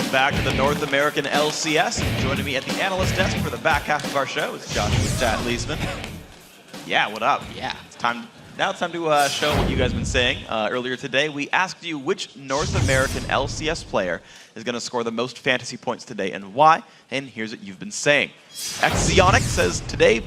Welcome back to the North American LCS. Joining me at the analyst desk for the back half of our show is Joshua Stat Leesman. Yeah, what up? Yeah. Now it's time to show what you guys have been saying. Earlier today, we asked you which North American LCS player is going to score the most fantasy points today and why, and here's what you've been saying. Xionic says today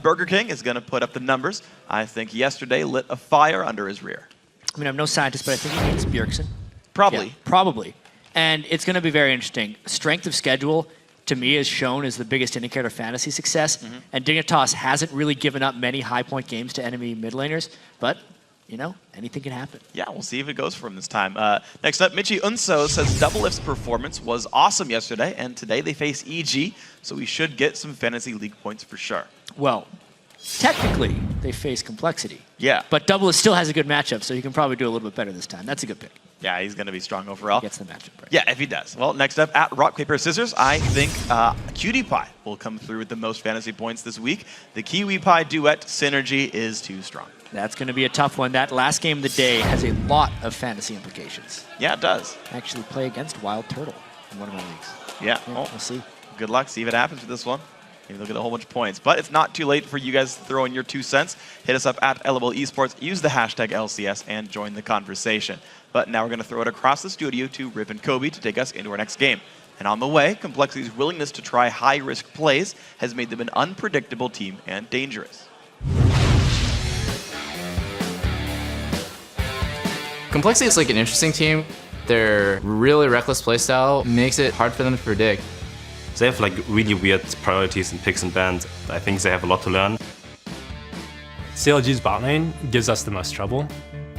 Burger King is going to put up the numbers. I think yesterday lit a fire under his rear. I mean, I'm no scientist, but I think it means Bjergsen. Probably. Yeah, probably. And it's going to be very interesting. Strength of schedule, to me, is shown as the biggest indicator of fantasy success. And Dignitas hasn't really given up many high-point games to enemy mid laners. But, you know, anything can happen. Yeah, we'll see if it goes for him this time. Next up, Michi Unso says Double Lift's performance was awesome yesterday, and today they face EG, so we should get some fantasy league points for sure. Well, technically, they face Complexity. Yeah. But Double Lift still has a good matchup, so he can probably do a little bit better this time. That's a good pick. Yeah, he's going to be strong overall. He gets the matchup right. Yeah, if he does. Well, next up, at Rock, Paper, Scissors, I think Cutie Pie will come through with the most fantasy points this week. The Kiwi Pie duet synergy is too strong. That's going to be a tough one. That last game of the day has a lot of fantasy implications. Yeah, it does. Actually play against Wild Turtle in one of my leagues. Yeah, We'll see. Good luck. See if it happens with this one. Maybe they'll get a whole bunch of points. But it's not too late for you guys to throw in your 2 cents. Hit us up at LOL Esports, use the hashtag LCS, and join the conversation. But now we're going to throw it across the studio to Rip and Kobe to take us into our next game. And on the way, Complexity's willingness to try high-risk plays has made them an unpredictable team and dangerous. Complexity is like an interesting team. Their really reckless playstyle makes it hard for them to predict. They have like really weird priorities in picks and bans. I think they have a lot to learn. CLG's bot lane gives us the most trouble.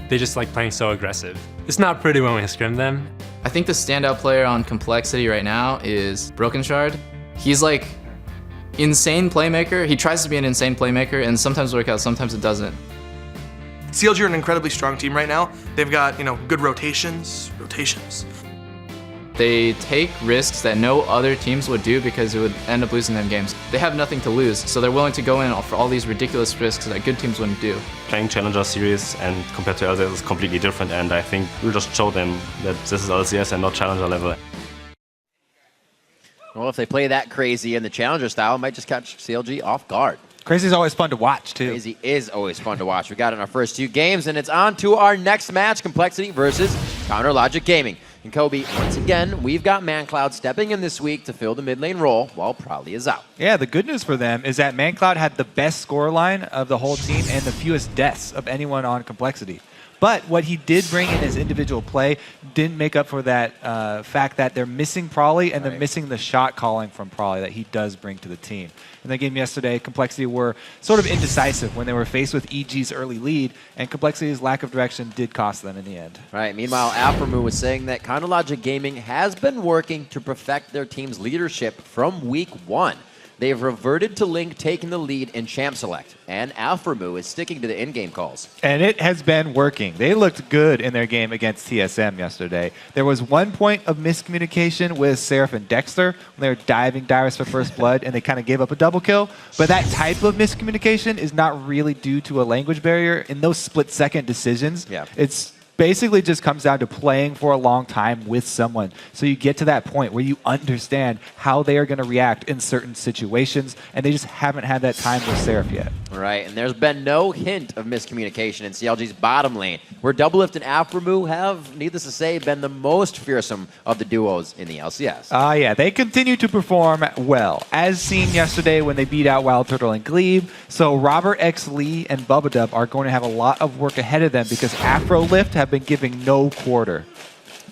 They just like playing so aggressive. It's not pretty when we scrim them. I think the standout player on Complexity right now is Broken Shard. He's like insane playmaker. He tries to be an insane playmaker and sometimes work out, sometimes it doesn't. CLG are an incredibly strong team right now. They've got, good rotations. They take risks that no other teams would do because it would end up losing them games. They have nothing to lose, so they're willing to go in for all these ridiculous risks that good teams wouldn't do. Playing Challenger Series and compared to LCS is completely different, and I think we'll just show them that this is LCS and not Challenger level. Well, if they play that crazy in the Challenger style, it might just catch CLG off guard. Crazy is always fun to watch, too. Crazy is always fun to watch. We got it in our first 2 games, and it's on to our next match, Complexity versus Counter Logic Gaming. And Kobe, once again, we've got ManCloud stepping in this week to fill the mid lane role while Prowley is out. Yeah, the good news for them is that ManCloud had the best scoreline of the whole team and the fewest deaths of anyone on Complexity. But what he did bring in his individual play didn't make up for that fact that they're missing Prowley and they're missing the shot calling from Prowley that he does bring to the team. In the game yesterday, Complexity were sort of indecisive when they were faced with EG's early lead, and Complexity's lack of direction did cost them in the end. Right. Meanwhile, Alphamu was saying that Counter Logic Gaming has been working to perfect their team's leadership from week 1. They've reverted to Link taking the lead in Champ Select, and Alphamu is sticking to the in-game calls. And it has been working. They looked good in their game against TSM yesterday. There was 1 point of miscommunication with Seraph and Dexter when they were diving Dyrus for first blood, and they kind of gave up a double kill. But that type of miscommunication is not really due to a language barrier. In those split-second decisions, it's basically just comes down to playing for a long time with someone. So you get to that point where you understand how they are going to react in certain situations, and they just haven't had that time with Seraph yet. Right, and there's been no hint of miscommunication in CLG's bottom lane, where Double Lift and Alphamu have, needless to say, been the most fearsome of the duos in the LCS. Yeah, they continue to perform well, as seen yesterday when they beat out Wild Turtle and Glebe. So Robert X. Lee and Bubba Dub are going to have a lot of work ahead of them because Afro Lift have been giving no quarter.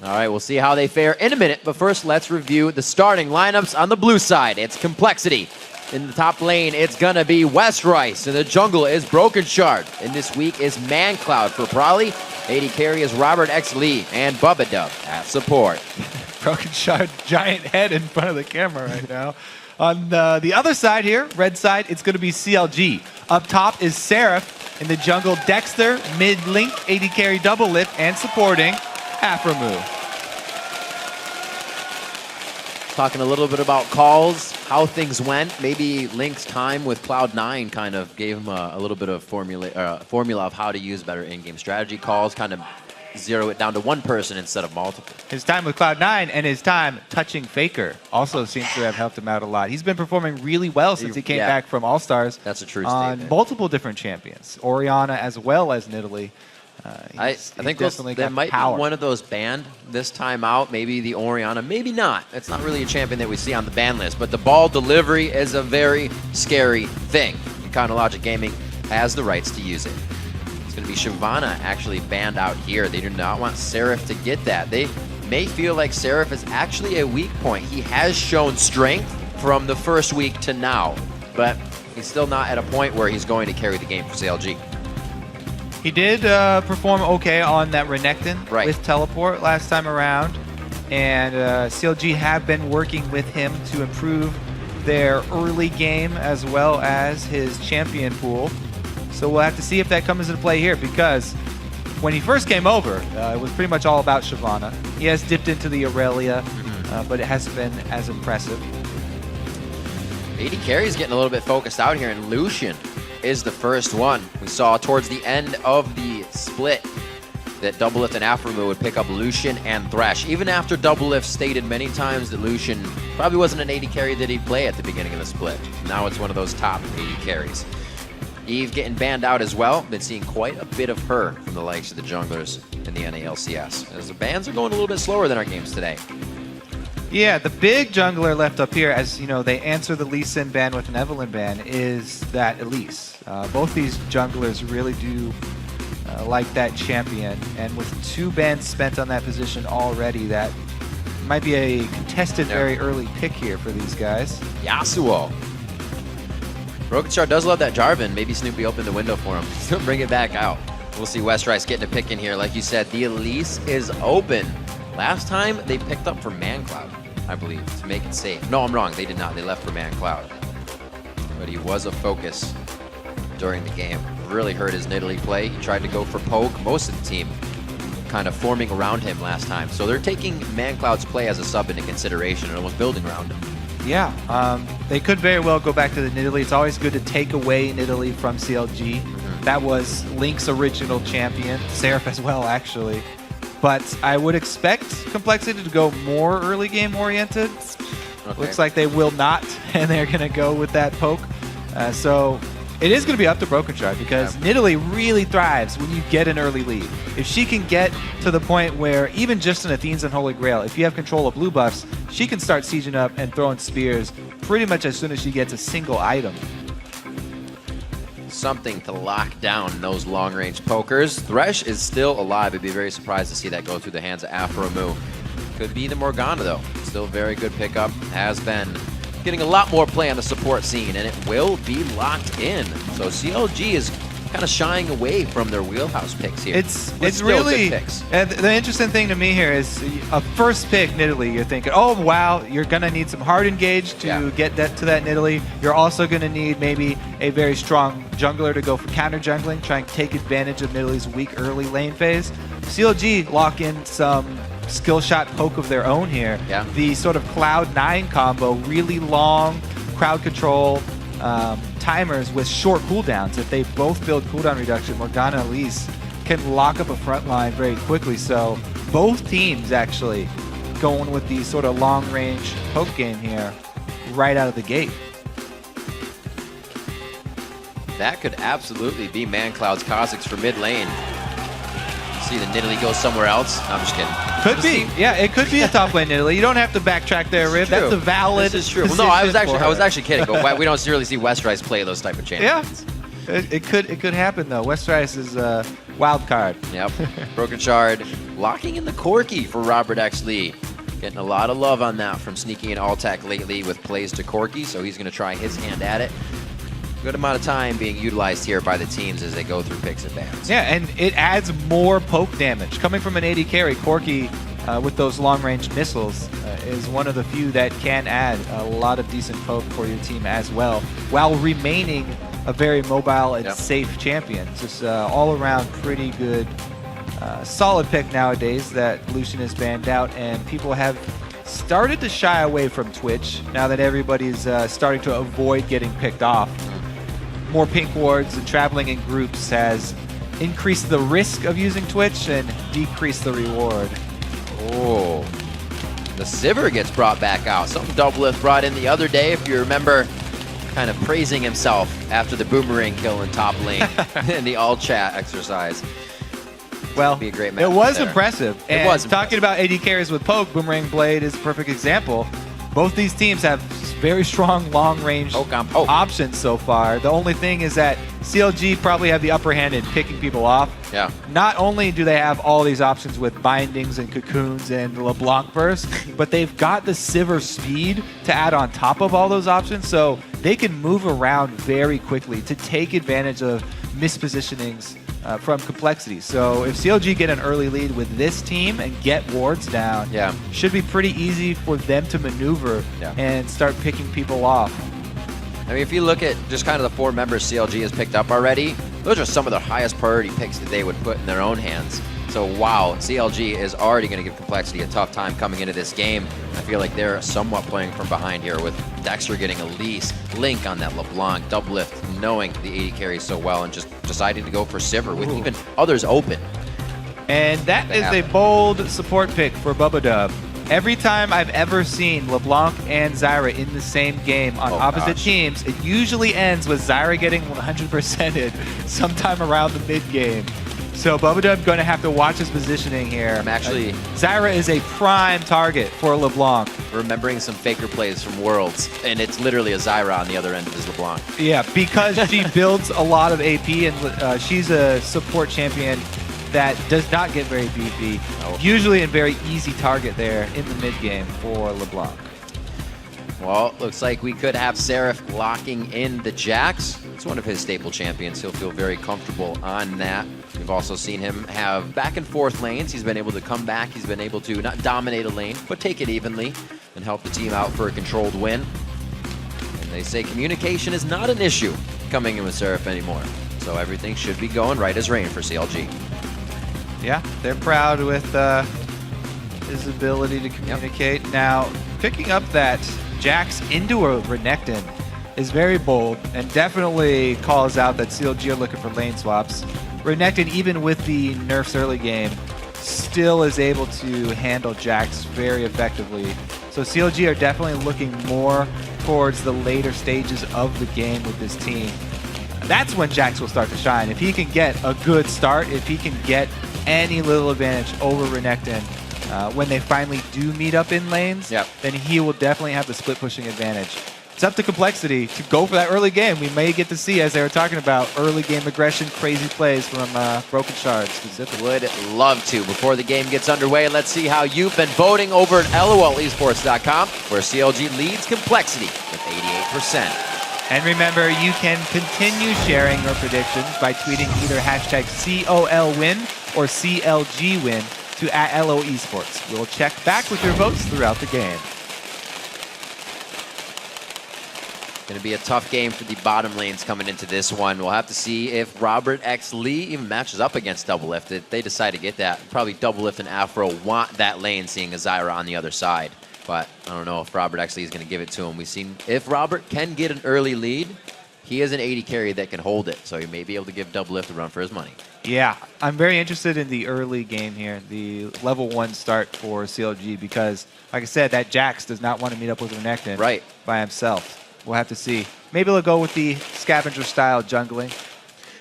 All right, we'll see how they fare in a minute, but first let's review the starting lineups on the blue side. It's Complexity. In the top lane, it's gonna be West Rice. In the jungle is Broken Shard. And this week is ManCloud for Prowley. AD carry is Robert X. Lee and Bubba Dub at support. Broken Shard, giant head in front of the camera right now. On the other side here, red side, it's gonna be CLG. Up top is Seraph. In the jungle, Dexter, mid Link, AD carry double lift, and supporting Aframu. Talking a little bit about calls, how things went. Maybe Link's time with Cloud9 kind of gave him a little bit of formula of how to use better in-game strategy calls, kind of zero it down to one person instead of multiple. His time with Cloud9 and his time touching Faker also seems to have helped him out a lot. He's been performing really well since he came back from All-Stars. That's a true on statement. multiple different champions, Orianna as well as Nidalee. I think there might be one of those banned this time out. Maybe the Orianna, maybe not. It's not really a champion that we see on the ban list, but the ball delivery is a very scary thing. And Chronologic Gaming has the rights to use it. It's going to be Shyvana actually banned out here. They do not want Seraph to get that. They may feel like Seraph is actually a weak point. He has shown strength from the first week to now, but he's still not at a point where he's going to carry the game for CLG. He did perform okay on that Renekton with Teleport last time around, and CLG have been working with him to improve their early game as well as his champion pool. So we'll have to see if that comes into play here, because when he first came over, it was pretty much all about Shyvana. He has dipped into the Aurelia, but it hasn't been as impressive. AD Carry's getting a little bit focused out here, and Lucian is the first one. We saw towards the end of the split that Doublelift and Aphromoo would pick up Lucian and Thresh, even after Doublelift stated many times that Lucian probably wasn't an AD carry that he'd play at the beginning of the split. Now it's one of those top AD carries. Eve getting banned out as well. Been seeing quite a bit of her from the likes of the junglers in the NA LCS, as the bans are going a little bit slower than our games today. Yeah, the big jungler left up here, as you know, they answer the Lee Sin ban with an Evelynn ban, is that Elise. Both these junglers really do like that champion, and with 2 bans spent on that position already, that might be a contested very early pick here for these guys. Yasuo. Broken Shard does love that Jarvan. Maybe Snoopy opened the window for him. He'll bring it back out. We'll see Westrice getting a pick in here. Like you said, the Elise is open. Last time, they picked up for ManCloud, I believe, to make it safe. No, I'm wrong. They did not. They left for ManCloud. But he was a focus during the game. Really hurt his Nidalee play. He tried to go for poke. Most of the team kind of forming around him last time. So they're taking ManCloud's play as a sub into consideration and almost building around him. Yeah, they could very well go back to the Nidalee. It's always good to take away Nidalee from CLG. That was Link's original champion, Seraph as well, actually. But I would expect Complexity to go more early game oriented. Okay. Looks like they will not, and they're going to go with that poke. So it is going to be up to Broken Shard, because Nidalee really thrives when you get an early lead. If she can get to the point where even just an Athene's and Holy Grail, if you have control of blue buffs, she can start sieging up and throwing spears pretty much as soon as she gets a single item. Something to lock down those long-range pokers. Thresh is still alive. I'd be very surprised to see that go through the hands of Aphromoo. Could be the Morgana, though. Still very good pickup. Has been getting a lot more play on the support scene, and it will be locked in. So CLG is kind of shying away from their wheelhouse picks here. It's really the interesting thing to me here is a first pick Nidalee. You're thinking, oh wow, you're gonna need some hard engage to get that to that Nidalee. You're also gonna need maybe a very strong jungler to go for counter jungling, try and take advantage of Nidalee's weak early lane phase. CLG lock in some skill shot poke of their own here. The sort of Cloud9 combo, really long crowd control timers with short cooldowns. If they both build cooldown reduction, Morgana and Elise can lock up a front line very quickly. So both teams actually going with the sort of long range poke game here right out of the gate. That could absolutely be ManCloud's Kha'Zix for mid lane. See the Nidalee go somewhere else. No, I'm just kidding. Could be. Yeah, it could be a top lane Nidalee. You don't have to backtrack there, Rib. That's a valid. This is true. Well, no, I was actually kidding. But we don't really see Westrice play those type of champions. Yeah, it could happen though. Westrice is a wild card. Yep. Broken Shard locking in the Corki for Robert X. Lee. Getting a lot of love on that from Sneaky and Alltech lately with plays to Corki, so he's going to try his hand at it. Good amount of time being utilized here by the teams as they go through picks and bans. Yeah, and it adds more poke damage. Coming from an AD carry, Corki with those long-range missiles is one of the few that can add a lot of decent poke for your team as well, while remaining a very mobile and safe champion. Just all around pretty good, solid pick nowadays that Lucian is banned out, and people have started to shy away from Twitch now that everybody's starting to avoid getting picked off. More pink wards and traveling in groups has increase the risk of using Twitch and decrease the reward. Oh, the Sivir gets brought back out. Something Doublelift brought in the other day, if you remember, kind of praising himself after the boomerang kill in top lane in the all chat exercise. Well, be a great it match was there. impressive. It And was talking about AD carries with Poke, Boomerang Blade is a perfect example. Both these teams have very strong long-range Poke on Poke. options so far. The only thing is that CLG probably have the upper hand in picking people off. Yeah. Not only do they have all these options with bindings and cocoons and LeBlanc burst, but they've got the Sivir speed to add on top of all those options, so they can move around very quickly to take advantage of mispositionings from complexity. So if CLG get an early lead with this team and get wards down, should be pretty easy for them to maneuver and start picking people off. I mean, if you look at just kind of the 4 members CLG has picked up already, those are some of the highest priority picks that they would put in their own hands. So wow, CLG is already going to give Complexity a tough time coming into this game. I feel like they're somewhat playing from behind here with Dexter getting Elise, Link on that LeBlanc, Doublelift knowing the AD carry so well and just deciding to go for Sivir with even others open. And that is a bold support pick for Bubba. Every time I've ever seen LeBlanc and Zyra in the same game on opposite teams, it usually ends with Zyra getting 100%ed sometime around the mid game. So Bubba going to have to watch his positioning here. I'm actually Zyra is a prime target for LeBlanc. remembering some faker plays from Worlds, and it's literally a Zyra on the other end of his LeBlanc. Yeah, because she builds a lot of AP, and she's a support champion that does not get very beefy. Usually a very easy target there in the mid game for LeBlanc. Well, looks like we could have Seraph locking in the Jax. It's one of his staple champions. He'll feel very comfortable on that. We've also seen him have back and forth lanes. He's been able to come back. He's been able to not dominate a lane, but take it evenly and help the team out for a controlled win. And they say communication is not an issue coming in with Seraph anymore. So everything should be going right as rain for CLG. Yeah, they're proud with his ability to communicate. Now, picking up that Jax into a Renekton is very bold and definitely calls out that CLG are looking for lane swaps. Renekton, even with the nerfs early game, still is able to handle Jax very effectively. So CLG are definitely looking more towards the later stages of the game with this team. That's when Jax will start to shine. If he can get a good start, if he can get any little advantage over Renekton when they finally do meet up in lanes, then he will definitely have the split pushing advantage. It's up to Complexity to go for that early game. We may get to see, as they were talking about, early game aggression, crazy plays from Broken Shard specifically. Would love to. Before the game gets underway, let's see how you've been voting over at LOLesports.com, where CLG leads Complexity with 88%. And remember, you can continue sharing your predictions by tweeting either hashtag COLWin or CLGWin to @LOEsports. We'll check back with your votes throughout the game. Going to be a tough game for the bottom lanes coming into this one. We'll have to see if Robert X Lee even matches up against Doublelift. If they decide to get that, probably Doublelift and Afro want that lane, seeing a Zyra on the other side. But I don't know if Robert X Lee is going to give it to him. We've seen if Robert can get an early lead, he is an 80 carry that can hold it. So he may be able to give Doublelift a run for his money. Yeah, I'm very interested in the early game here, the level 1 start for CLG, because, like I said, that Jax does not want to meet up with Renekton by himself. We'll have to see. Maybe they'll go with the scavenger-style jungling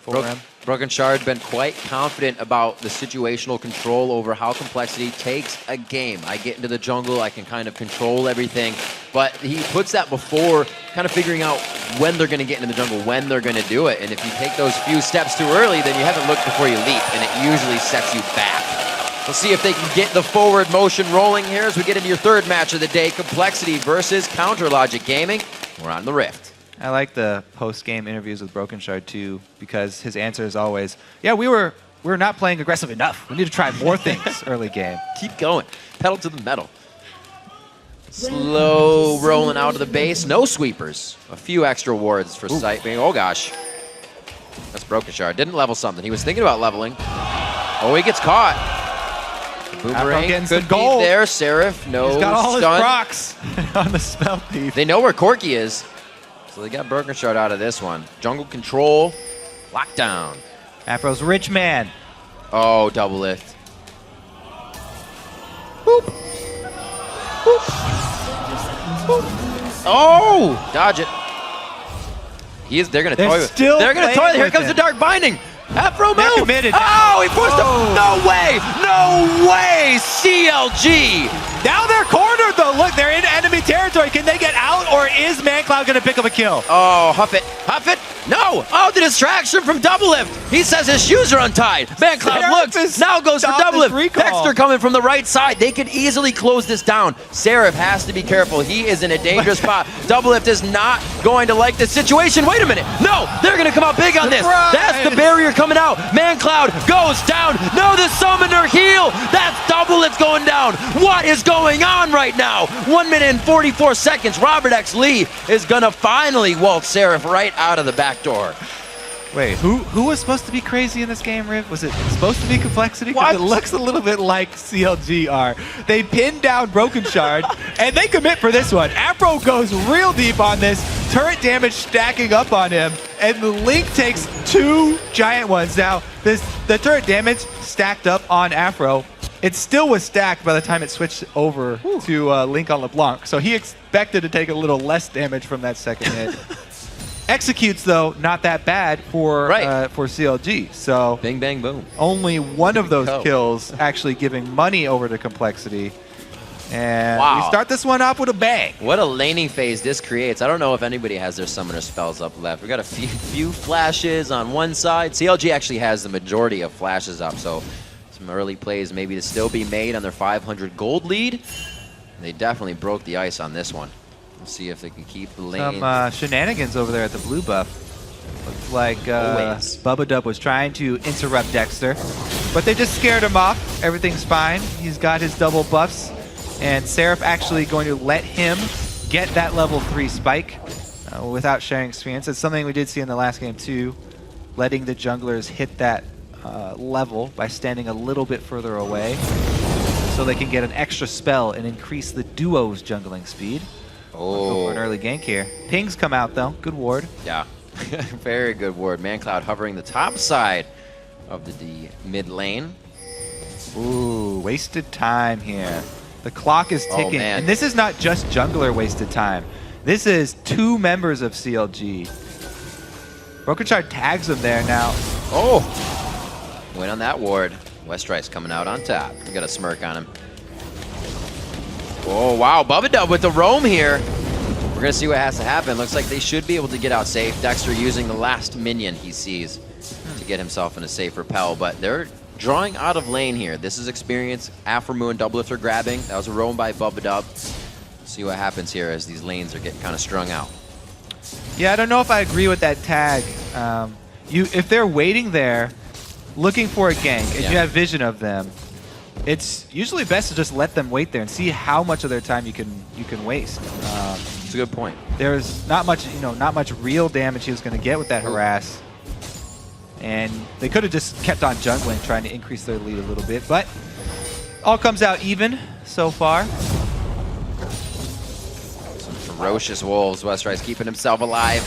for him. Broken Shard been quite confident about the situational control over how Complexity takes a game. I get into the jungle, I can kind of control everything, but he puts that before kind of figuring out when they're going to get into the jungle, when they're going to do it. And if you take those few steps too early, then you haven't looked before you leap, and it usually sets you back. We'll see if they can get the forward motion rolling here as we get into your third match of the day, Complexity versus Counter Logic Gaming. We're on the Rift. I like the post-game interviews with Broken Shard too, because his answer is always, yeah, we're not playing aggressive enough. We need to try more things early game. Keep going. Pedal to the metal. Slow rolling out of the base. No sweepers. A few extra wards for sight being. Oh gosh. That's Broken Shard. Didn't level something. He was thinking about leveling. Oh, he gets caught. The boomerang could be there. Seraph, no He's got all stun. his procs on the spell thief. They know where Corky is. So they got Broken Shard out of this one. Jungle control. Lockdown. Afro's rich man. Oh, double lift. Boop. Boop. Boop. Oh, dodge it. They're gonna toy with. They're gonna toy. Here comes the dark binding. Afro move. Committed. Oh, he forced him. No way. No way. CLG. Now they're cornered though. Look, they're in enemy territory. Can they get out, or is ManCloud gonna pick up a kill? Oh, huff it. Huff it. No. Oh, the distraction from double lift. He says his shoes are untied. ManCloud looks. Now goes for double lift. Dexter coming from the right side. They could easily close this down. Seraph has to be careful. He is in a dangerous spot. Double lift is not going to like this situation. Wait a minute. No, they're going to come out big on this. That's the barrier coming out. ManCloud goes down. No, the summoner heal. That's double lift going down. What is going on right now? 1 minute and 44 seconds. Robert X. Lee is going to finally waltz Seraph right out of the back door. Wait, who was supposed to be crazy in this game, Riv? Was it supposed to be Complexity? Because it looks a little bit like CLG are. They pin down Broken Shard, and they commit for this one. Afro goes real deep on this. Turret damage stacking up on him, and the Link takes 2 giant ones. Now, the turret damage stacked up on Afro. It still was stacked by the time it switched over to Link on LeBlanc, so he expected to take a little less damage from that second hit. Executes, though, not that bad for CLG. So bing, bang, boom. Only one of those kills actually giving money over to Complexity. And we start this one off with a bang. What a laning phase this creates. I don't know if anybody has their summoner spells up left. We got a few flashes on one side. CLG actually has the majority of flashes up, so some early plays maybe to still be made on their 500 gold lead. They definitely broke the ice on this one. Let's see if they can keep the lane. Some shenanigans over there at the blue buff. Looks like Bubba Dub was trying to interrupt Dexter, but they just scared him off. Everything's fine. He's got his double buffs, and Seraph actually going to let him get that level 3 spike without sharing experience. It's something we did see in the last game too, letting the junglers hit that level by standing a little bit further away so they can get an extra spell and increase the duo's jungling speed. Go for an early gank here. Pings come out though. Good ward. Yeah, very good ward. ManCloud hovering the top side of the mid lane. Ooh, wasted time here. The clock is ticking. And this is not just jungler wasted time. This is 2 members of CLG. Broken Shard tags him there now. Oh, win on that ward. Westrice coming out on top. We got a smirk on him. Oh, wow. Bubba Dub with the roam here. We're going to see what has to happen. Looks like they should be able to get out safe. Dexter using the last minion he sees to get himself in a safe repel, but they're drawing out of lane here. This is experience. Afromoo and Double Lift are grabbing. That was a roam by Bubba Dub. See what happens here as these lanes are getting kind of strung out. Yeah, I don't know if I agree with that tag. If they're waiting there, looking for a gank, and you have vision of them, it's usually best to just let them wait there and see how much of their time you can waste. It's a good point. There's not much, not much real damage he was going to get with that harass, and they could have just kept on jungling, trying to increase their lead a little bit. But all comes out even so far. Some ferocious wolves. Westrice keeping himself alive.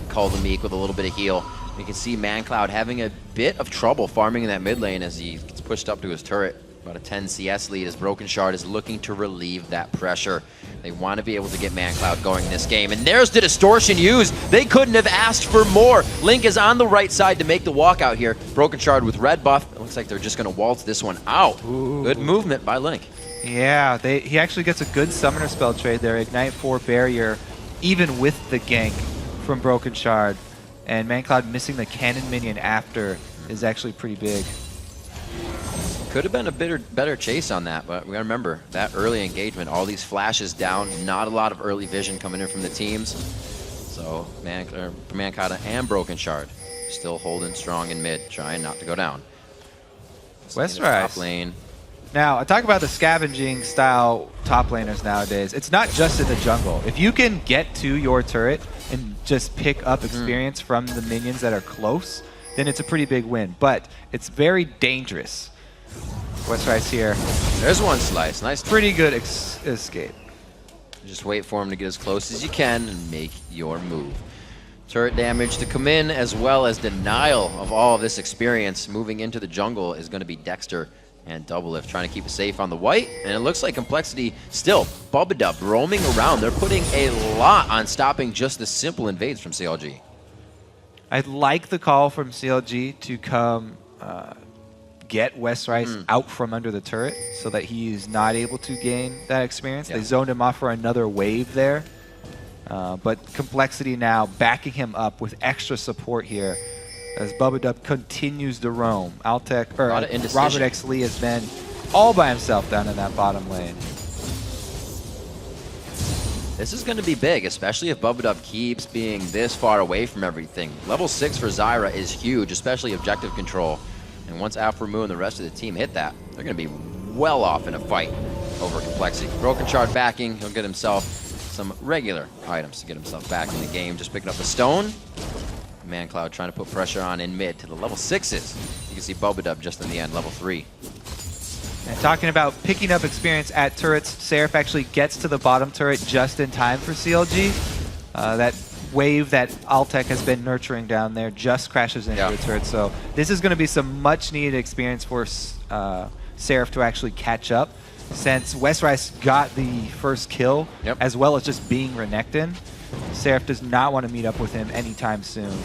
COL the Meek with a little bit of heal. You can see ManCloud having a bit of trouble farming in that mid lane as he gets pushed up to his turret. About a 10 CS lead as Broken Shard is looking to relieve that pressure. They want to be able to get ManCloud going in this game. And there's the distortion used. They couldn't have asked for more. Link is on the right side to make the walkout here. Broken Shard with red buff. It looks like they're just going to waltz this one out. Ooh. Good movement by Link. Yeah, he actually gets a good summoner spell trade there. Ignite 4 barrier, even with the gank from Broken Shard. And ManCloud missing the cannon minion after is actually pretty big. Could have been a better chase on that, but we gotta remember that early engagement, all these flashes down, not a lot of early vision coming in from the teams. So ManCloud and Broken Shard still holding strong in mid, trying not to go down. Westrice. Top lane. Now, I talk about the scavenging style top laners nowadays. It's not just in the jungle. If you can get to your turret and just pick up experience from the minions that are close, then it's a pretty big win. But it's very dangerous. Westrice here. There's one slice. Nice. Pretty good escape. Just wait for him to get as close as you can and make your move. Turret damage to come in, as well as denial of all of this experience. Moving into the jungle is going to be Dexter and Doublelift trying to keep it safe on the white. And it looks like Complexity still, Bubba roaming around. They're putting a lot on stopping just the simple invades from CLG. I'd like the call from CLG to come get West Rice out from under the turret so that he's not able to gain that experience. They zoned him off for another wave there. But Complexity now backing him up with extra support here as Bubba continues to roam. Altec, or Robert X. Lee has been all by himself down in that bottom lane. This is going to be big, especially if Bubba keeps being this far away from everything. Level 6 for Zyra is huge, especially objective control. And once Aframu and the rest of the team hit that, they're going to be well off in a fight over Complexity. Broken Shard backing, he'll get himself some regular items to get himself back in the game. Just picking up a stone. ManCloud trying to put pressure on in mid to the level 6s. You can see Bubba just in the end, level 3. And talking about picking up experience at turrets, Seraph actually gets to the bottom turret just in time for CLG. That wave that Altec has been nurturing down there just crashes into the turret. So this is going to be some much needed experience for Seraph to actually catch up. Since West Rice got the first kill, as well as just being Renekton, Seraph does not want to meet up with him anytime soon.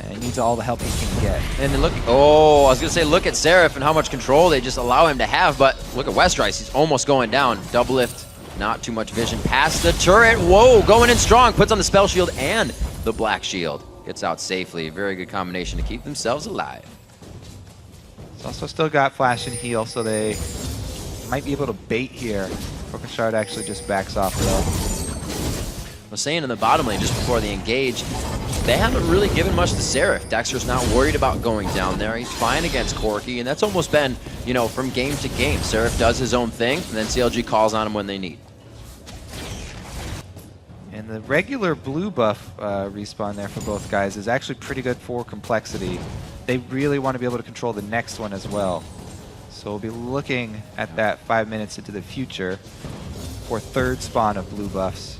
And he needs all the help he can get. And then look, oh, I was going to say, look at Seraph and how much control they just allow him to have, but look at West Rice, he's almost going down. Doublelift, not too much vision past the turret. Whoa, going in strong, puts on the spell shield and the black shield. Gets out safely, very good combination to keep themselves alive. It's also still got flash and heal, so they might be able to bait here. Broken Shard actually just backs off though. I was saying in the bottom lane just before the engage, they haven't really given much to Seraph. Dexter's not worried about going down there. He's fine against Corki, and that's almost been, you know, from game to game. Seraph does his own thing, and then CLG calls on him when they need. And the regular blue buff respawn there for both guys is actually pretty good for Complexity. They really want to be able to control the next one as well. So we'll be looking at that 5 minutes into the future for third spawn of blue buffs.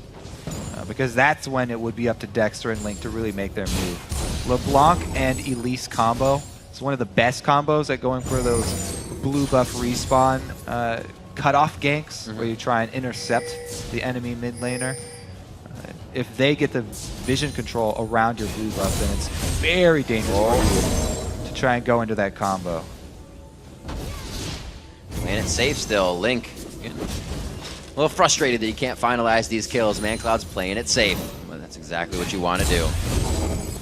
Because that's when it would be up to Dexter and Link to really make their move. LeBlanc and Elise combo. It's one of the best combos at going for those blue buff respawn cutoff ganks where you try and intercept the enemy mid laner. If they get the vision control around your blue buff, then it's very dangerous to try and go into that combo. Playing it safe still. Link a little frustrated that he can't finalize these kills. ManCloud's playing it safe. Well, that's exactly what you want to do.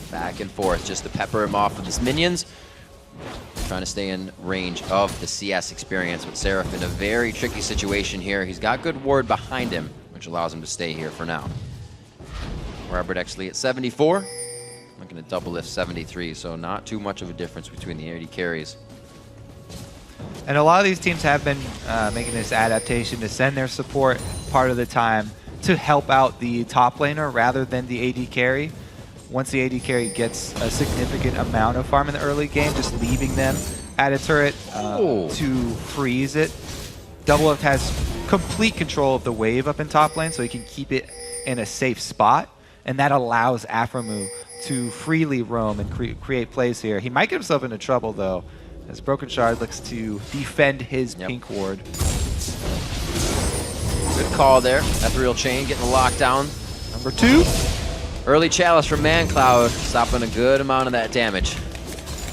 Back and forth just to pepper him off with his minions. Trying to stay in range of the CS experience with Seraph in a very tricky situation here. He's got good ward behind him, which allows him to stay here for now. Robert actually at 74. Looking at Doublelift 73, so not too much of a difference between the AD carries. And a lot of these teams have been making this adaptation to send their support part of the time to help out the top laner rather than the AD carry. Once the AD carry gets a significant amount of farm in the early game, just leaving them at a turret to freeze it. Doublelift has complete control of the wave up in top lane, so he can keep it in a safe spot, and that allows Aframu to freely roam and create plays here. He might get himself into trouble, though, as Broken Shard looks to defend his pink ward. Good call there. Ethereal Chain getting the lockdown. Number 2. Early chalice from ManCloud, stopping a good amount of that damage.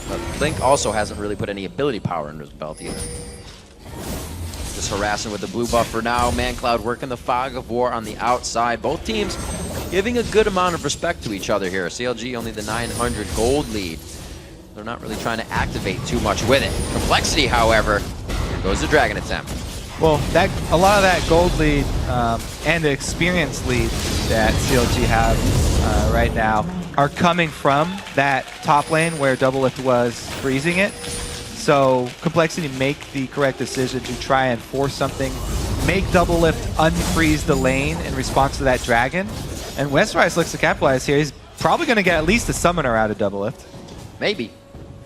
But Link also hasn't really put any ability power under his belt either. Just harassing with the blue buff for now. ManCloud working the fog of war on the outside. Both teams giving a good amount of respect to each other here. CLG only the 900 gold lead. They're not really trying to activate too much with it. Complexity, however, here goes the Dragon attempt. Well, a lot of that gold lead and the experience lead that CLG have right now are coming from that top lane where Doublelift was freezing it. So Complexity make the correct decision to try and force something, make Doublelift unfreeze the lane in response to that dragon. And West Rice looks to capitalize here. He's probably going to get at least a summoner out of Doublelift. Maybe.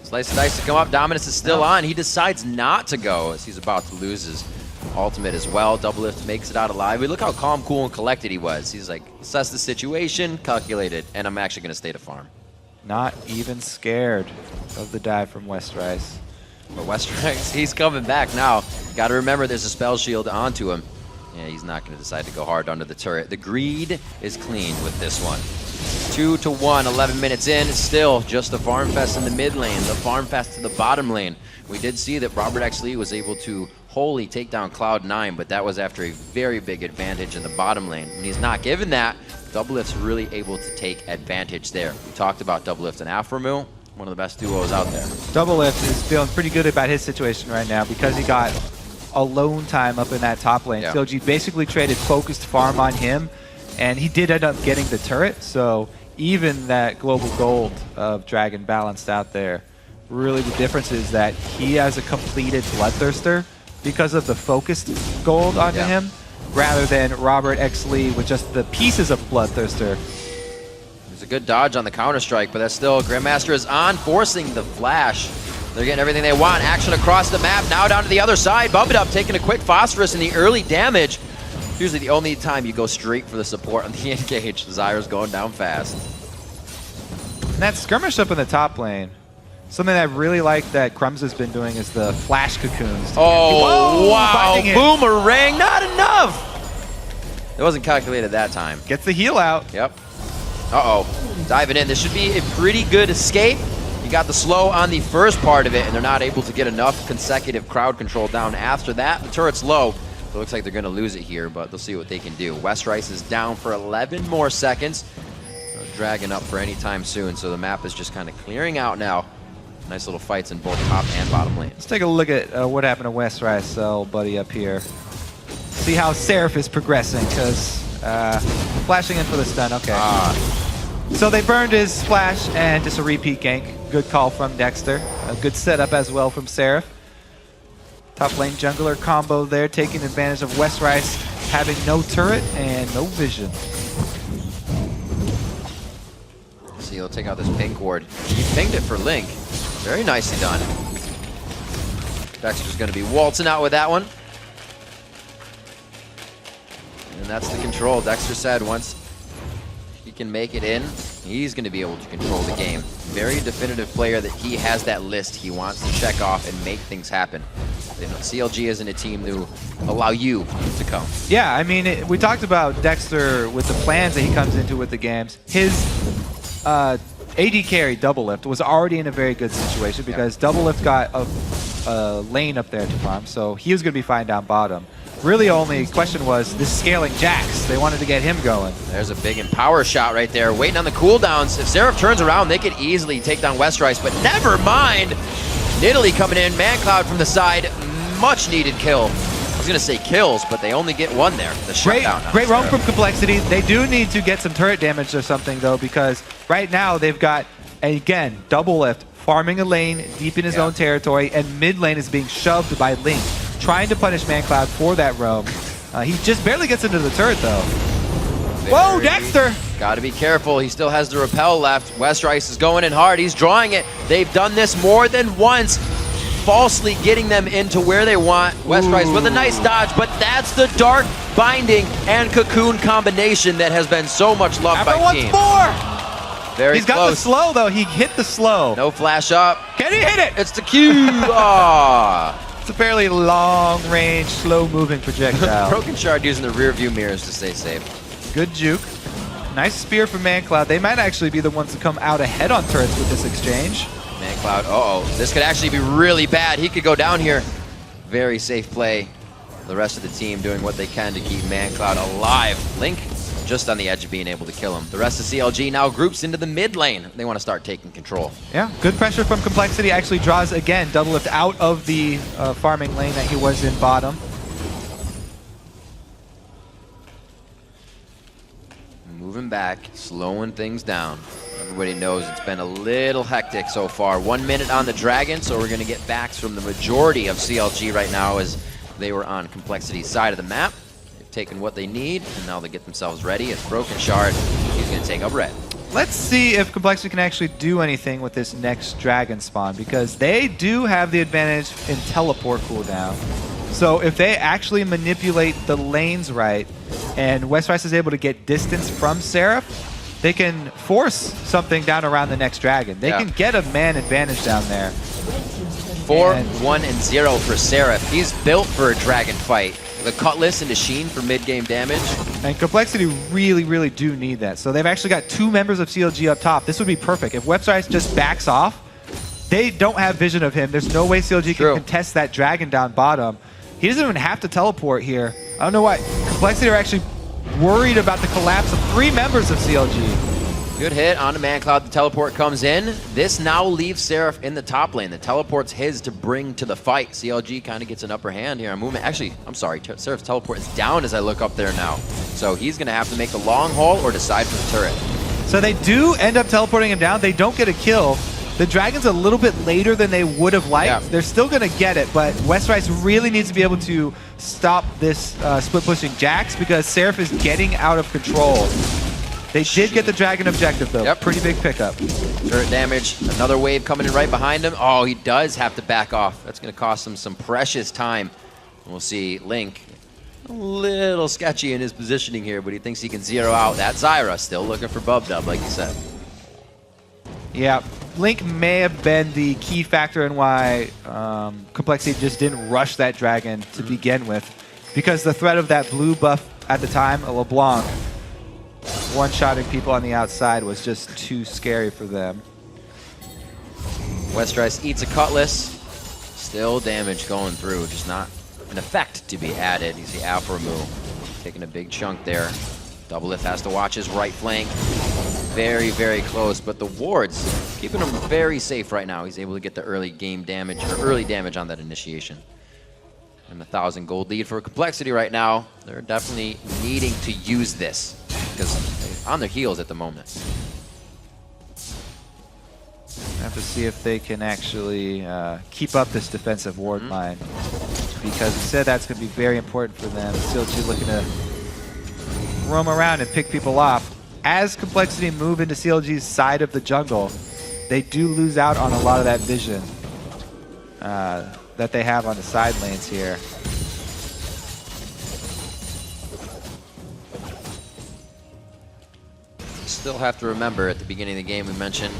Slice of dice to come up. Dominus is still on. He decides not to go as he's about to lose his ultimate as well. Doublelift makes it out alive. But look how calm, cool, and collected he was. He's like, assess the situation, calculated, and I'm actually going to stay to farm. Not even scared of the dive from West Rice. But West Rice, he's coming back now. Got to remember there's a spell shield onto him. Yeah, he's not going to decide to go hard under the turret. The greed is clean with this one. 2-1, 11 minutes in. Still just the farm fest in the mid lane, the farm fest to the bottom lane. We did see that Robert X. Lee was able to wholly take down Cloud9, but that was after a very big advantage in the bottom lane. When he's not given that, Doublelift's really able to take advantage there. We talked about Doublelift and Afromu, one of the best duos out there. Doublelift is feeling pretty good about his situation right now because he got alone time up in that top lane. Yeah. CLG basically traded focused farm on him, and he did end up getting the turret, so even that global gold of Dragon balanced out there. Really the difference is that he has a completed Bloodthirster because of the focused gold onto him, rather than Robert X. Lee with just the pieces of Bloodthirster. There's a good dodge on the Counter-Strike, but that's still, Grandmaster is on, forcing the flash. They're getting everything they want. Action across the map, now down to the other side. Bump it up, taking a quick Phosphorus in the early damage. Usually the only time you go straight for the support on the engage. Zyra's going down fast. And that skirmish up in the top lane, something that I really like that Crumbs has been doing is the flash cocoons. Oh, Whoa, wow, finding it. Boomerang, not enough! It wasn't calculated that time. Gets the heal out. Yep. Uh-oh, diving in. This should be a pretty good escape. You got the slow on the first part of it, and they're not able to get enough consecutive crowd control down after that. The turret's low. It looks like they're going to lose it here, but they'll see what they can do. West Rice is down for 11 more seconds. No dragging up for any time soon, so the map is just kind of clearing out now. Nice little fights in both top and bottom lane. Let's take a look at what happened to West Rice, old buddy up here. See how Seraph is progressing, because flashing in for the stun, okay. So they burned his splash and just a repeat gank. Good call from Dexter. A good setup as well from Seraph. Top lane jungler combo there, taking advantage of West Rice having no turret and no vision. See, he'll take out this pink ward. He pinged it for Link. Very nicely done. Dexter's going to be waltzing out with that one. And that's the control. Dexter said once he can make it in, he's going to be able to control the game. Very definitive player that he has that list he wants to check off and make things happen. You know, CLG isn't a team to allow you to come. Yeah, I mean, we talked about Dexter with the plans that he comes into with the games. His AD carry Doublelift was already in a very good situation because Doublelift got a lane up there to farm, so he was going to be fine down bottom. Really only question was this scaling Jax. They wanted to get him going. There's a big empower shot right there, waiting on the cooldowns. If Seraph turns around, they could easily take down West Rice, but never mind. Nidalee coming in, ManCloud from the side, much needed kill. I was gonna say kills, but they only get one there. The shutdown. Great roam from Complexity. They do need to get some turret damage or something though, because right now they've got, again, Doublelift farming a lane deep in his own territory, and mid lane is being shoved by Link, trying to punish ManCloud for that roam. He just barely gets into the turret though. Whoa, Dexter! Gotta be careful. He still has the repel left. West Rice is going in hard. He's drawing it. They've done this more than once, falsely getting them into where they want. West Rice with a nice dodge, but that's the dark binding and cocoon combination that has been so much loved by teams. More! Very He's got close. the slow though. He hit the slow. No flash up. Can he hit it? It's the Q. Ah. It's a fairly long-range, slow-moving projectile. Broken Shard using the rear view mirrors to stay safe. Good juke. Nice spear from ManCloud. They might actually be the ones to come out ahead on turrets with this exchange. ManCloud, uh-oh. This could actually be really bad. He could go down here. Very safe play. The rest of the team doing what they can to keep ManCloud alive. Link just on the edge of being able to kill him. The rest of CLG now groups into the mid lane. They want to start taking control. Yeah, good pressure from Complexity. Actually draws, again, Doublelift out of the farming lane that he was in bottom. Moving back, slowing things down. Everybody knows it's been a little hectic so far. 1 minute on the Dragon, so we're going to get backs from the majority of CLG right now as they were on Complexity's side of the map. They've taken what they need, and now they get themselves ready. It's Broken Shard. He's going to take up red. Let's see if Complexity can actually do anything with this next Dragon spawn, because they do have the advantage in teleport cooldown. So if they actually manipulate the lanes right, and West Rice is able to get distance from Seraph, they can force something down around the next dragon. They can get a man advantage down there. 4-1-0 for Seraph. He's built for a dragon fight. The Cutlass into Sheen for mid-game damage. And Complexity really, really do need that. So they've actually got 2 members of CLG up top. This would be perfect. If West Rice just backs off, they don't have vision of him. There's no way CLG can contest that dragon down bottom. He doesn't even have to teleport here. I don't know why. Complexity are actually worried about the collapse of 3 members of CLG. Good hit on the ManCloud. The teleport comes in. This now leaves Seraph in the top lane. The teleport's his to bring to the fight. CLG kind of gets an upper hand here on movement. Actually, I'm sorry. Seraph's teleport is down as I look up there now. So he's going to have to make the long haul or decide for the turret. So they do end up teleporting him down. They don't get a kill. The Dragon's a little bit later than they would have liked. Yeah. They're still going to get it, but West Rice really needs to be able to stop this split pushing Jax because Seraph is getting out of control. They did get the Dragon objective, though. Yep. Pretty big pickup. Turret damage. Another wave coming in right behind him. Oh, he does have to back off. That's going to cost him some precious time. We'll see Link a little sketchy in his positioning here, but he thinks he can zero out that Zyra. Still looking for Bub Dub, like you said. Yeah. Link may have been the key factor in why Complexity just didn't rush that Dragon to begin with, because the threat of that blue buff at the time, a LeBlanc, one-shotting people on the outside was just too scary for them. West Rice eats a Cutlass. Still damage going through, just not an effect to be added. You see Alphamu taking a big chunk there. Doublelift has to watch his right flank. Very, very close, but the wards keeping him very safe right now. He's able to get the early game damage, or early damage on that initiation. And 1,000 gold lead for Complexity right now. They're definitely needing to use this because they're on their heels at the moment. Have to see if they can actually keep up this defensive ward line, because we said that's going to be very important for them. CLG looking to roam around and pick people off. As Complexity move into CLG's side of the jungle, they do lose out on a lot of that vision that they have on the side lanes here. Still have to remember at the beginning of the game we mentioned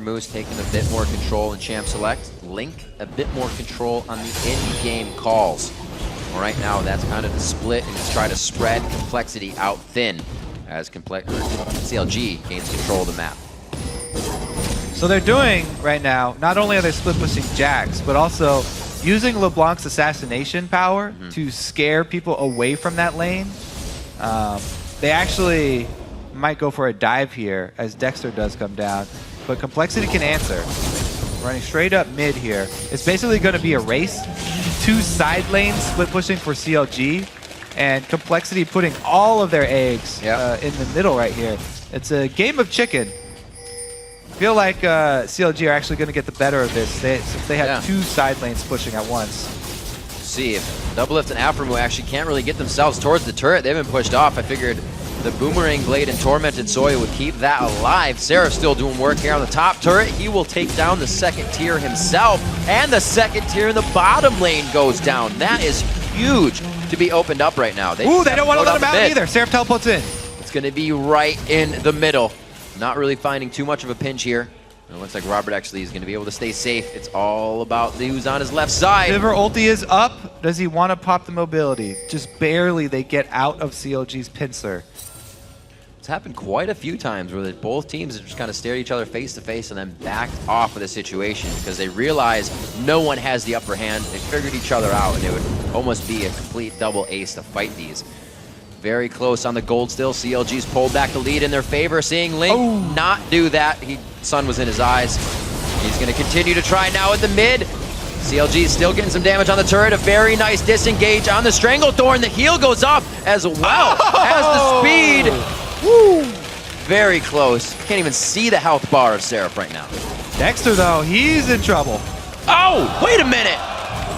Moose taking a bit more control in Champ Select, Link a bit more control on the in-game calls. Well, right now that's kind of the split, and let's try to spread Complexity out thin as CLG gains control of the map. So they're doing right now, not only are they split pushing Jax, but also using LeBlanc's assassination power to scare people away from that lane. They actually might go for a dive here as Dexter does come down, but Complexity can answer. Running straight up mid here. It's basically going to be a race. 2 side lanes split pushing for CLG, and Complexity putting all of their eggs in the middle right here. It's a game of chicken. I feel like CLG are actually going to get the better of this since they had 2 side lanes pushing at once. See if Doublelift and Alphamu actually can't really get themselves towards the turret. They've been pushed off. I figured the Boomerang Blade and Tormented Soya would keep that alive. Seraph's still doing work here on the top turret. He will take down the second tier himself, and the second tier in the bottom lane goes down. That is huge to be opened up right now. They don't want to let him out either. Seraph teleports in. It's going to be right in the middle. Not really finding too much of a pinch here. It looks like Robert actually is going to be able to stay safe. It's all about who's on his left side. Sivir ulti is up. Does he want to pop the mobility? Just barely they get out of CLG's pincer. It's happened quite a few times where both teams have just kind of stared each other face to face and then backed off of the situation because they realized no one has the upper hand. They figured each other out, and it would almost be a complete double ace to fight these. Very close on the gold still. CLG's pulled back the lead in their favor, seeing Link not do that. Sun was in his eyes. He's going to continue to try now at the mid. CLG is still getting some damage on the turret. A very nice disengage on the Stranglethorn. The heal goes off as well as the speed. Woo! Very close. Can't even see the health bar of Seraph right now. Dexter, though, he's in trouble. Oh, wait a minute.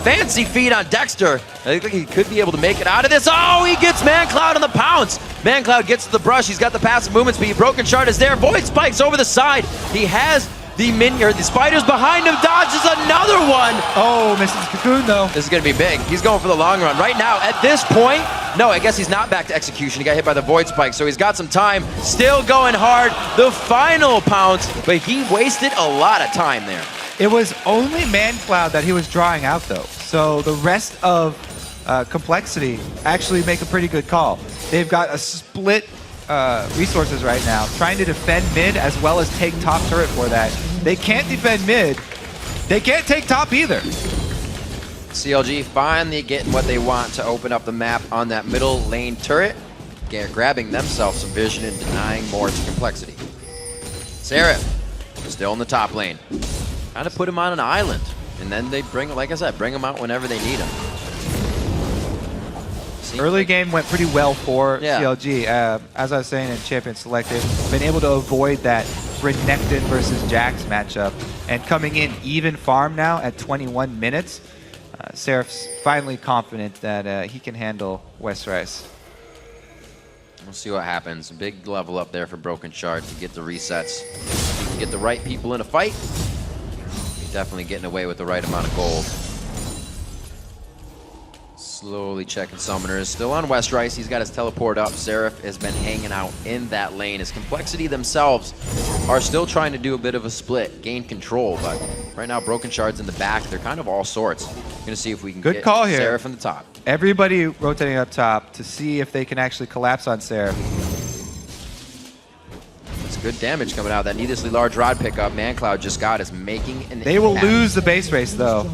Fancy feed on Dexter. I think he could be able to make it out of this. Oh, he gets ManCloud on the pounce. ManCloud gets to the brush. He's got the passive movement speed. Broken Shard is there. Void Spikes over the side. He has The spiders behind him, dodges another one. Oh, misses Cocoon though. This is going to be big. He's going for the long run. Right now, at this point, no, I guess he's not back to execution. He got hit by the Void Spike, so he's got some time. Still going hard. The final pounce, but he wasted a lot of time there. It was only Man Cloud that he was drawing out though. So the rest of Complexity actually make a pretty good call. They've got a split resources right now, trying to defend mid as well as take top turret for that. They can't defend mid. They can't take top either. CLG finally getting what they want to open up the map on that middle lane turret. Grabbing themselves some vision and denying more to Complexity. Seraph still in the top lane. Kind of put him on an island. And then they bring, like I said, bring him out whenever they need him. Early game went pretty well for Yeah. CLG. As I was saying in Champion Select, they've been able to avoid that Renekton versus Jax matchup. And coming in even farm now at 21 minutes, Seraph's finally confident that he can handle West Rice. We'll see what happens. Big level up there for Broken Shard to get the resets. If you can get the right people in a fight, you're definitely getting away with the right amount of gold. Slowly checking Summoners. Still on West Rice. He's got his teleport up. Seraph has been hanging out in that lane. His Complexity themselves are still trying to do a bit of a split, gain control. But right now, Broken Shard's in the back. They're kind of all sorts. We're going to see if we can Good get call here. Seraph in the top. Everybody rotating up top to see if they can actually collapse on Seraph. It's good damage coming out. That needlessly large rod pickup ManCloud just got is making an They will impact. lose the base race though.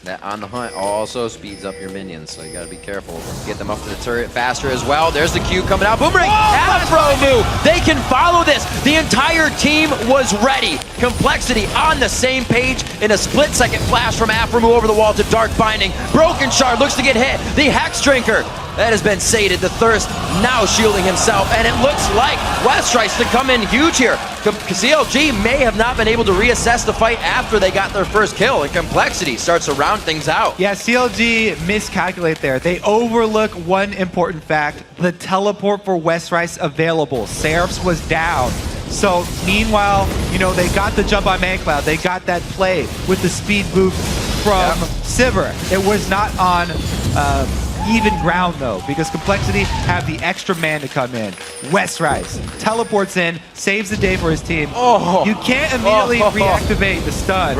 That on the hunt also speeds up your minions, so you gotta be careful. Get them up to the turret faster as well. There's the Q coming out. Boomerang! Afro move! They can follow this. The entire team was ready. Complexity on the same page in a split-second flash from Afro move over the wall to Dark Binding. Broken Shard looks to get hit. The Hex Drinker. That has been sated. The Thirst now shielding himself, and it looks like West Rice to come in huge here. CLG may have not been able to reassess the fight after they got their first kill, and Complexity starts to round things out. Yeah, CLG miscalculate there. They overlook one important fact: the teleport for West Rice available. Seraph's was down. So meanwhile, you know, they got the jump on ManCloud. They got that play with the speed boost from Sivir. It was not on even ground though, because Complexity have the extra man to come in. West Rice teleports in, saves the day for his team. Oh. You can't immediately reactivate the stun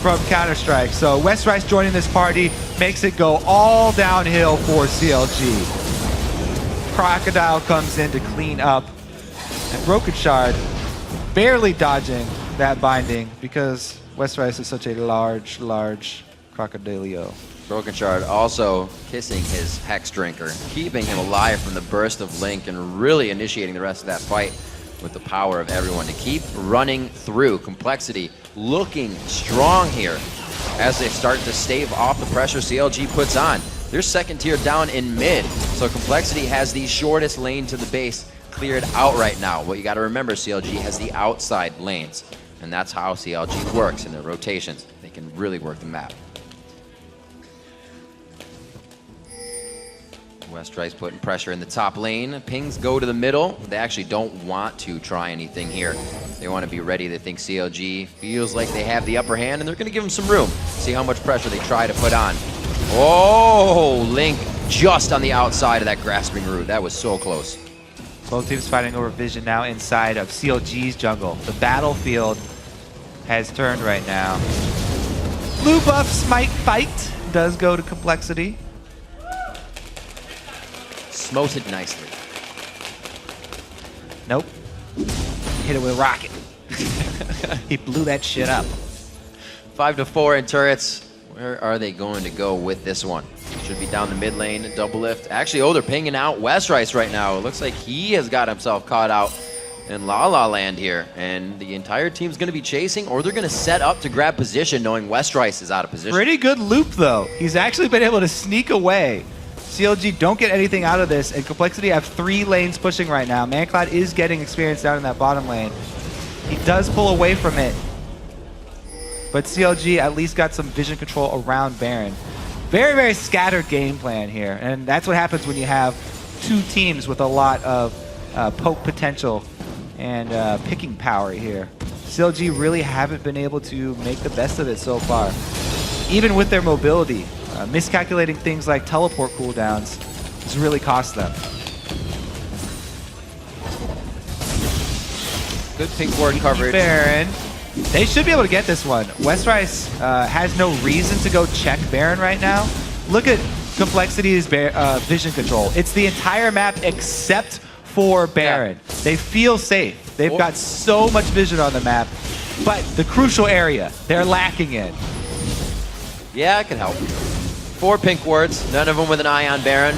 from Counter-Strike. So West Rice joining this party makes it go all downhill for CLG. Crocodile comes in to clean up, and Broken Shard barely dodging that binding because West Rice is such a large crocodilio. Broken Shard also kissing his Hex Drinker, keeping him alive from the burst of Link and really initiating the rest of that fight with the power of everyone to keep running through. Complexity looking strong here as they start to stave off the pressure CLG puts on. They're second tier down in mid, so Complexity has the shortest lane to the base cleared out right now. What you got to remember, CLG has the outside lanes, and that's how CLG works in their rotations. They can really work the map. West Rice putting pressure in the top lane. Pings go to the middle. They actually don't want to try anything here. They want to be ready. They think CLG feels like they have the upper hand, and they're going to give them some room. See how much pressure they try to put on. Oh, Link just on the outside of that grasping root. That was so close. Both teams fighting over vision now inside of CLG's jungle. The battlefield has turned right now. Blue buff Smite Fight does go to Complexity. Smoted nicely. Nope. Hit it with a rocket. He blew that shit up. 5-4 in turrets. Where are they going to go with this one? Should be down the mid lane, double lift. Actually, oh, they're pinging out West Rice right now. It looks like he has got himself caught out in La La Land here. And the entire team's going to be chasing, or they're going to set up to grab position knowing West Rice is out of position. Pretty good loop, though. He's actually been able to sneak away. CLG don't get anything out of this, and Complexity have 3 lanes pushing right now. ManCloud is getting experience down in that bottom lane. He does pull away from it, but CLG at least got some vision control around Baron. Very, very scattered game plan here, and that's what happens when you have two teams with a lot of poke potential and picking power here. CLG really haven't been able to make the best of it so far. Even with their mobility, miscalculating things like teleport cooldowns has really cost them. Good pink ward coverage. Baron. They should be able to get this one. Westrice has no reason to go check Baron right now. Look at Complexity's vision control. It's the entire map except for Baron. Yeah. They feel safe. They've got so much vision on the map, but the crucial area, they're lacking in. Yeah, it can help. 4 pink wards, none of them with an eye on Baron.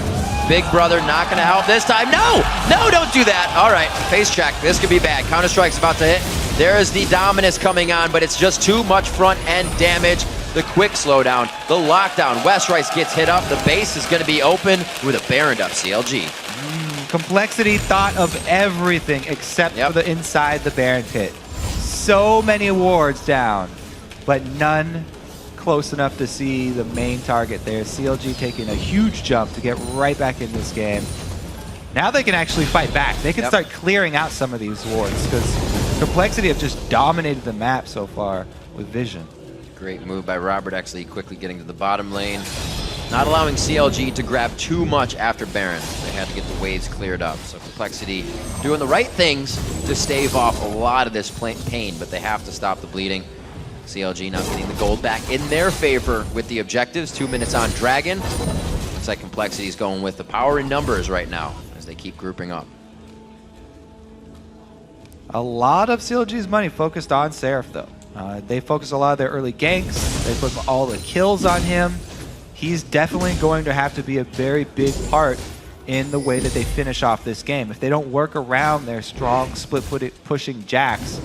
Big brother not going to help this time. No! No, don't do that. All right, face check. This could be bad. Counter-Strike's about to hit. There is the Dominus coming on, but it's just too much front-end damage. The quick slowdown, the lockdown. Westrice gets hit up. The base is going to be open with a Baron up CLG. Complexity thought of everything except for the inside the Baron pit. So many wards down, but none close enough to see the main target there. CLG taking a huge jump to get right back in this game. Now they can actually fight back. They can start clearing out some of these wards because Complexity have just dominated the map so far with vision. Great move by Robert, actually quickly getting to the bottom lane. Not allowing CLG to grab too much after Baron. They had to get the waves cleared up. So Complexity doing the right things to stave off a lot of this pain, but they have to stop the bleeding. CLG now getting the gold back in their favor with the objectives. 2 minutes on Dragon. Looks like Complexity's going with the power in numbers right now as they keep grouping up. A lot of CLG's money focused on Seraph, though. They focus a lot of their early ganks. They put all the kills on him. He's definitely going to have to be a very big part in the way that they finish off this game. If they don't work around their strong split-pushing Jax,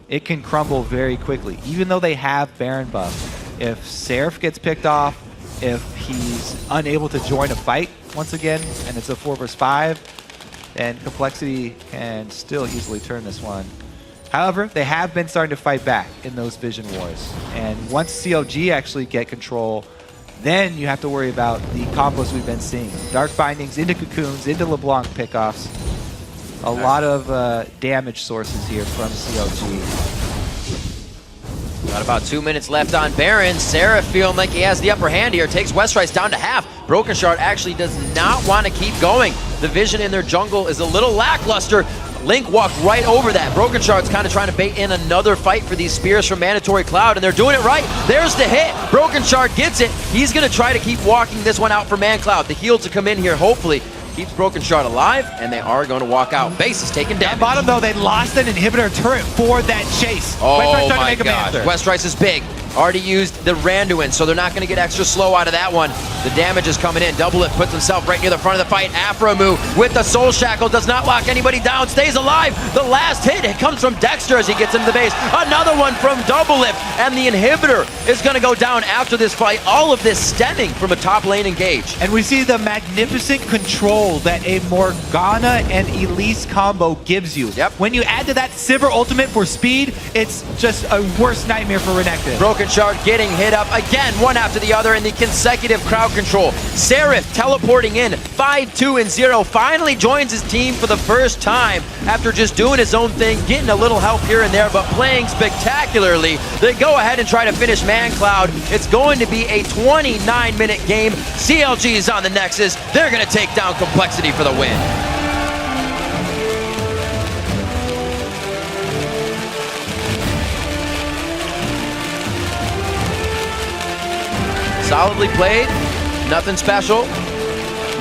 it can crumble very quickly, even though they have Baron buff. If Seraph gets picked off, if he's unable to join a fight once again, and it's a 4 vs 5, then Complexity can still easily turn this one. However, they have been starting to fight back in those vision wars. And once CLG actually get control, then you have to worry about the combos we've been seeing. Dark Bindings into Cocoons, into LeBlanc pickoffs. A lot of damage sources here from CLG. Got about 2 minutes left on Baron. Seraph feeling like he has the upper hand here. Takes Westrice down to half. Broken Shard actually does not want to keep going. The vision in their jungle is a little lackluster. Link walked right over that. Broken Shard's kind of trying to bait in another fight for these spears from Mandatory Cloud, and they're doing it right. There's the hit. Broken Shard gets it. He's going to try to keep walking this one out for Man Cloud. The heal to come in here, hopefully, keeps Broken Shard alive, and they are going to walk out. Base is taking damage. At bottom, though, they lost an inhibitor turret for that chase. Oh my gosh, Westrice is big. Already used the Randuin, so they're not going to get extra slow out of that one. The damage is coming in. Double Lift puts himself right near the front of the fight. Aframu with the Soul Shackle does not lock anybody down, stays alive. The last hit, it comes from Dexter as he gets into the base. Another one from Double Lift, and the inhibitor is going to go down after this fight. All of this stemming from a top lane engage. And we see the magnificent control that a Morgana and Elise combo gives you. Yep. When you add to that Sivir ultimate for speed, it's just a worst nightmare for Renekton. Broken Shard getting hit up again, one after the other in the consecutive crowd control. Seraph teleporting in, 5-2-0, finally joins his team for the first time after just doing his own thing, getting a little help here and there, but playing spectacularly. They go ahead and try to finish Man Cloud. It's going to be a 29-minute game. CLG is on the Nexus. They're going to take down Complexity for the win. Solidly played, nothing special,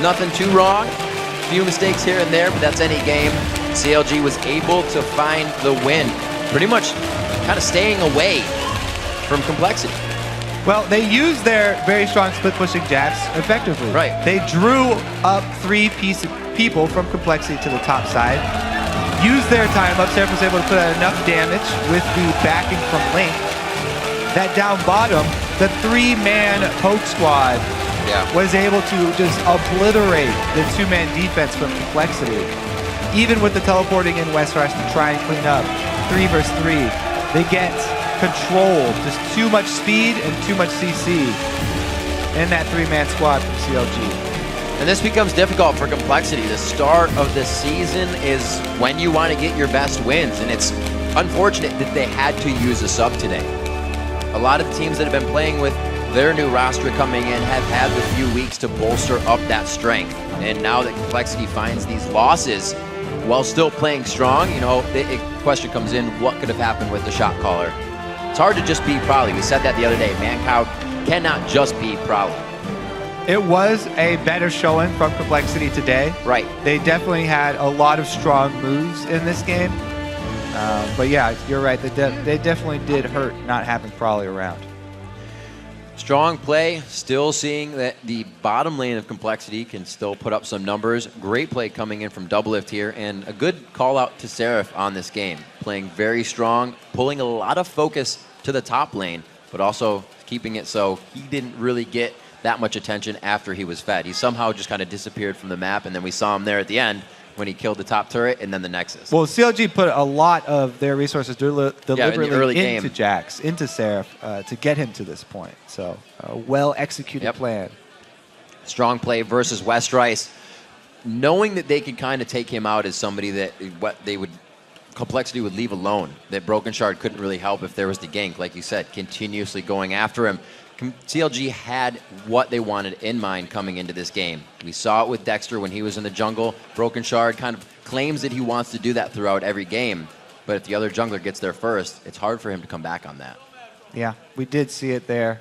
nothing too wrong. Few mistakes here and there, but that's any game. CLG was able to find the win, pretty much kind of staying away from Complexity. Well, they used their very strong split-pushing Jax effectively. Right. They drew up 3 people from Complexity to the top side, used their time up. Seraph was able to put out enough damage with the backing from Link. That down bottom, the 3-man poke squad was able to just obliterate the 2-man defense from Complexity. Even with the teleporting in Westrice to try and clean up 3 vs 3, they get control. Just too much speed and too much CC in that 3-man squad from CLG. And this becomes difficult for Complexity. The start of the season is when you want to get your best wins, and it's unfortunate that they had to use a sub today. A lot of the teams that have been playing with their new roster coming in have had the few weeks to bolster up that strength. And now that Complexity finds these losses while still playing strong, you know, the question comes in, what could have happened with the shot caller? It's hard to just be Prowly. We said that the other day. Mancow cannot just be Prowly. It was a better showing from Complexity today. Right. They definitely had a lot of strong moves in this game. But yeah, you're right. They definitely did hurt not having Prowly around. Strong play, still seeing that the bottom lane of Complexity can still put up some numbers. Great play coming in from Doublelift here, and a good call out to Seraph on this game. Playing very strong, pulling a lot of focus to the top lane, but also keeping it so he didn't really get that much attention after he was fed. He somehow just kind of disappeared from the map, and then we saw him there at the end when he killed the top turret and then the Nexus. Well, CLG put a lot of their resources deliberately into game. Jax, into Seraph, to get him to this point. So, a well-executed plan. Strong play versus West Rice. Knowing that they could kind of take him out as somebody that Complexity would leave alone, that Broken Shard couldn't really help if there was the gank, like you said, continuously going after him. CLG had what they wanted in mind coming into this game. We saw it with Dexter when he was in the jungle. Broken Shard kind of claims that he wants to do that throughout every game, but if the other jungler gets there first, it's hard for him to come back on that. Yeah, we did see it there,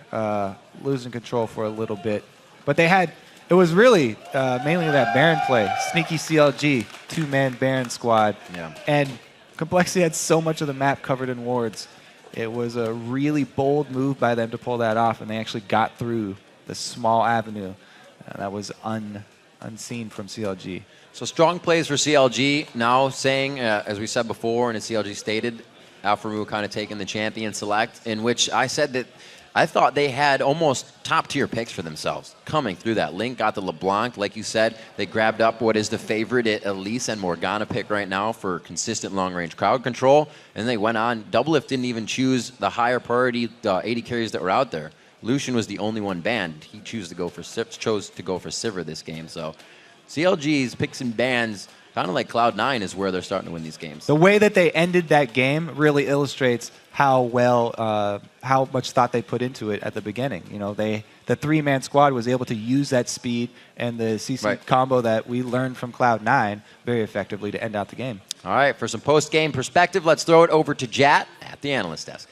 losing control for a little bit. But it was really mainly that Baron play. Sneaky CLG, two-man Baron squad. Yeah. And Complexity had so much of the map covered in wards. It was a really bold move by them to pull that off, and they actually got through the small avenue. That was unseen from CLG. So strong plays for CLG. Now saying, as we said before, and as CLG stated, Alpha kind of taking the champion select, in which I said that I thought they had almost top-tier picks for themselves coming through that. Link got the LeBlanc, like you said. They grabbed up what is the favorite Elise and Morgana pick right now for consistent long-range crowd control, and they went on. Doublelift didn't even choose the higher priority 80 carries that were out there. Lucian was the only one banned. He chose to go for Sivir this game. So CLG's picks and bans, kind of like Cloud9, is where they're starting to win these games. The way that they ended that game really illustrates how much thought they put into it at the beginning. You know, the three-man squad was able to use that speed and the CC combo that we learned from Cloud9 very effectively to end out the game. All right, for some post-game perspective, let's throw it over to Jat at the analyst desk.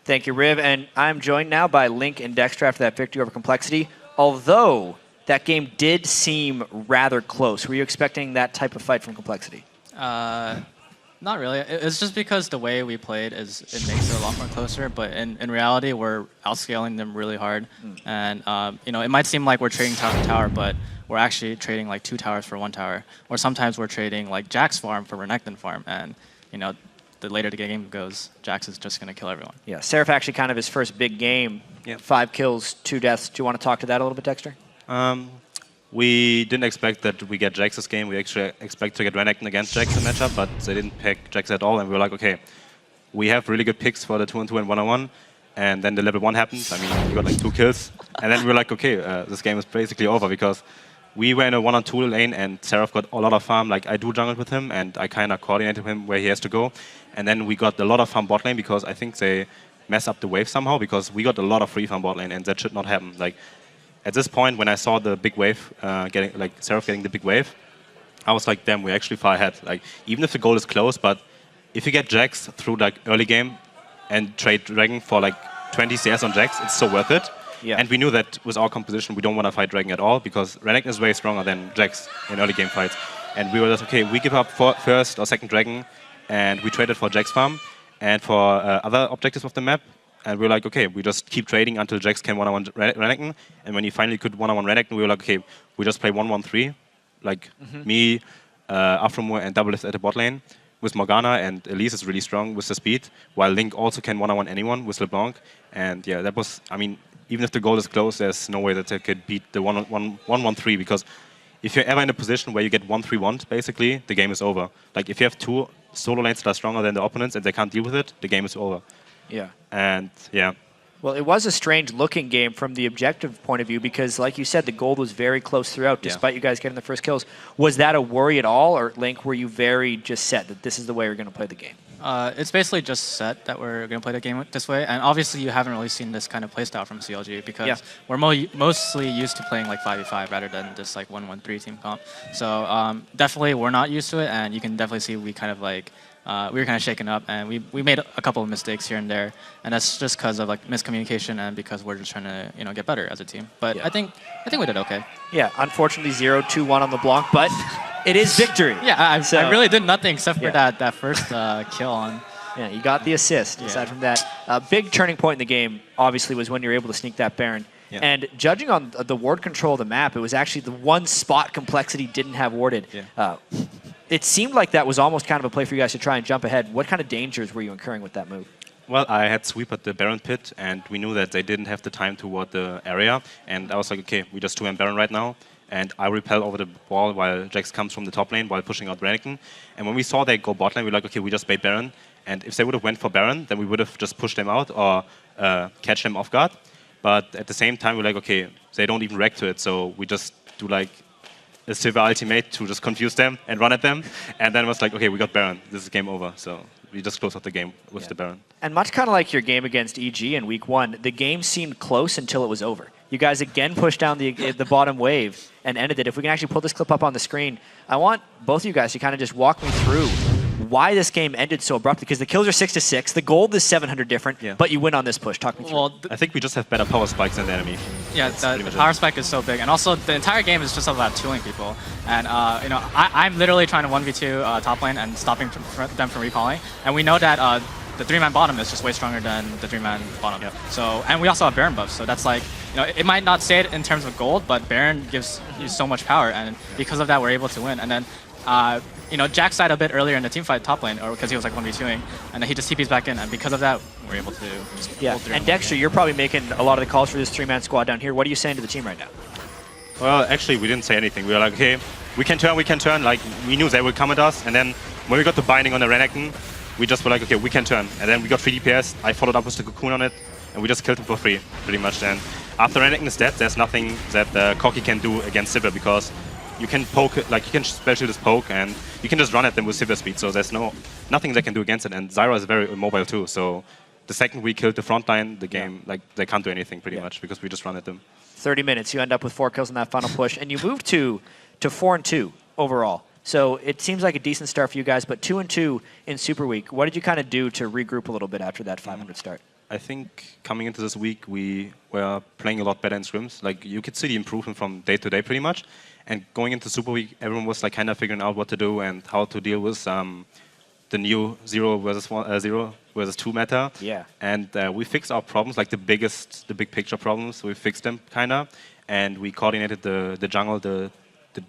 Thank you, Riv, and I'm joined now by Link and Dexter after that victory over Complexity. Although that game did seem rather close. Were you expecting that type of fight from Complexity? Not really. It's just because the way we played it makes it a lot more closer. But in reality, we're outscaling them really hard. And you know, it might seem like we're trading tower to tower, but we're actually trading like 2 towers for 1 tower. Or sometimes we're trading like Jax farm for Renekton farm. And you know, the later the game goes, Jax is just going to kill everyone. Yeah, Seraph actually kind of his first big game. 5 kills, 2 deaths. Do you want to talk to that a little bit, Dexter? We didn't expect that we get Jax this game. We actually expect to get Renekton against Jax in matchup, but they didn't pick Jax at all. And we were like, okay, we have really good picks for the 2-on-2 and 1-on-1. And then the level 1 happened. I mean, we got like 2 kills. And then we were like, okay, this game is basically over because we were in a 1-on-2 lane and Seraph got a lot of farm. Like, I do jungle with him and I kind of coordinated him where he has to go. And then we got a lot of farm bot lane because I think they messed up the wave somehow because we got a lot of free farm bot lane and that should not happen. Like, at this point, when I saw the big wave, Seraph getting the big wave, I was like, damn, we're actually far ahead. Like, even if the goal is close, but if you get Jax through like early game and trade Dragon for like 20 CS on Jax, it's so worth it. Yeah. And we knew that with our composition, we don't want to fight Dragon at all because Renekton is way stronger than Jax in early game fights. And we were just, okay, we give up first or second Dragon, and we traded for Jax farm and for other objectives of the map. And we were like, okay, we just keep trading until Jax can 1-on-1 Renekton. And when he finally could 1-on-1 Renekton, we were like, okay, we just play 1-1-3. Like me, Afromo, and Doublelift at the bot lane with Morgana, and Elise is really strong with the speed, while Link also can 1-on-1 anyone with LeBlanc. And yeah, that was, I mean, even if the goal is close, there's no way that they could beat the 1-1-3 because if you're ever in a position where you get 1-3-1, basically, the game is over. Like, if you have 2 solo lanes that are stronger than the opponents and they can't deal with it, the game is over. Yeah. And yeah. Well, it was a strange-looking game from the objective point of view because, like you said, the gold was very close throughout, despite you guys getting the first kills. Was that a worry at all, or Link, were you very just set that this is the way we're going to play the game? It's basically just set that we're going to play the game this way, and obviously you haven't really seen this kind of playstyle from CLG because we're mostly used to playing like 5v5 rather than this like 1-1-3 team comp. So definitely we're not used to it, and you can definitely see we kind of like we were kind of shaken up, and we made a couple of mistakes here and there, and that's just because of like miscommunication and because we're just trying to get better as a team. But I think we did okay. Yeah, unfortunately 0-2-1 on the Blanc, but it is victory. Yeah, I really did nothing except for that first kill on. Yeah, you got the assist. Aside from that, a big turning point in the game obviously was when you were able to sneak that Baron. Yeah. And judging on the ward control of the map, it was actually the one spot Complexity didn't have warded. Yeah. It seemed like that was almost kind of a play for you guys to try and jump ahead. What kind of dangers were you incurring with that move? Well, I had sweep at the Baron pit, and we knew that they didn't have the time to ward the area. And I was like, okay, we just 2-man Baron right now. And I repel over the wall while Jax comes from the top lane while pushing out Renekton. And when we saw they go bot lane, we were like, okay, we just bait Baron. And if they would have went for Baron, then we would have just pushed them out or catch them off guard. But at the same time, we're like, okay, they don't even react to it. So we just do like a Silver ultimate to just confuse them and run at them. And then it was like, okay, we got Baron. This is game over. So we just closed out the game with the Baron. And much kind of like your game against EG in week 1, the game seemed close until it was over. You guys again pushed down the bottom wave and ended it. If we can actually pull this clip up on the screen, I want both of you guys to kind of just walk me through why this game ended so abruptly, because the kills are 6-6, the gold is 700 different, but you win on this push. Talk me through. Well, I think we just have better power spikes than the enemy. Yeah, the power spike is so big, and also the entire game is just about tooling people. And I'm literally trying to 1v2 top lane and stopping them from recalling, and we know that the 3-man bottom is just way stronger than the 3-man bottom. Yep. So, and we also have Baron buffs, so that's like, it might not say it in terms of gold, but Baron gives you so much power, and because of that, we're able to win. And then, Jax died a bit earlier in the team fight top lane, or because he was like 1v2ing, and then he just TPs back in, and because of that, we're able to just pull through. And Dexter, you're probably making a lot of the calls for this 3-man squad down here. What are you saying to the team right now? Well, actually, we didn't say anything. We were like, okay, we can turn. Like, we knew they would come at us, and then when we got the binding on the Renekton, we just were like, okay, we can turn. And then we got 3 DPS, I followed up with the cocoon on it, and we just killed him for free, pretty much. And after Renekton is dead, there's nothing that Corki can do against Sivir, because you can poke, like you can special this poke, and you can just run at them with Sivir speed, so there's nothing they can do against it. And Zyra is very immobile too, so the second we killed the front line, the game, like they can't do anything pretty much, because we just run at them. 30 minutes, you end up with 4 kills in that final push, and you move to 4-2 overall. So it seems like a decent start for you guys, but 2-2 in Super Week. What did you kind of do to regroup a little bit after that 500 start? I think coming into this week, we were playing a lot better in scrims. Like, you could see the improvement from day to day pretty much. And going into Super Week, everyone was like kind of figuring out what to do and how to deal with the new 0 versus 2 meta. Yeah. And we fixed our problems, like the big picture problems. We fixed them kind of, and we coordinated the jungle, the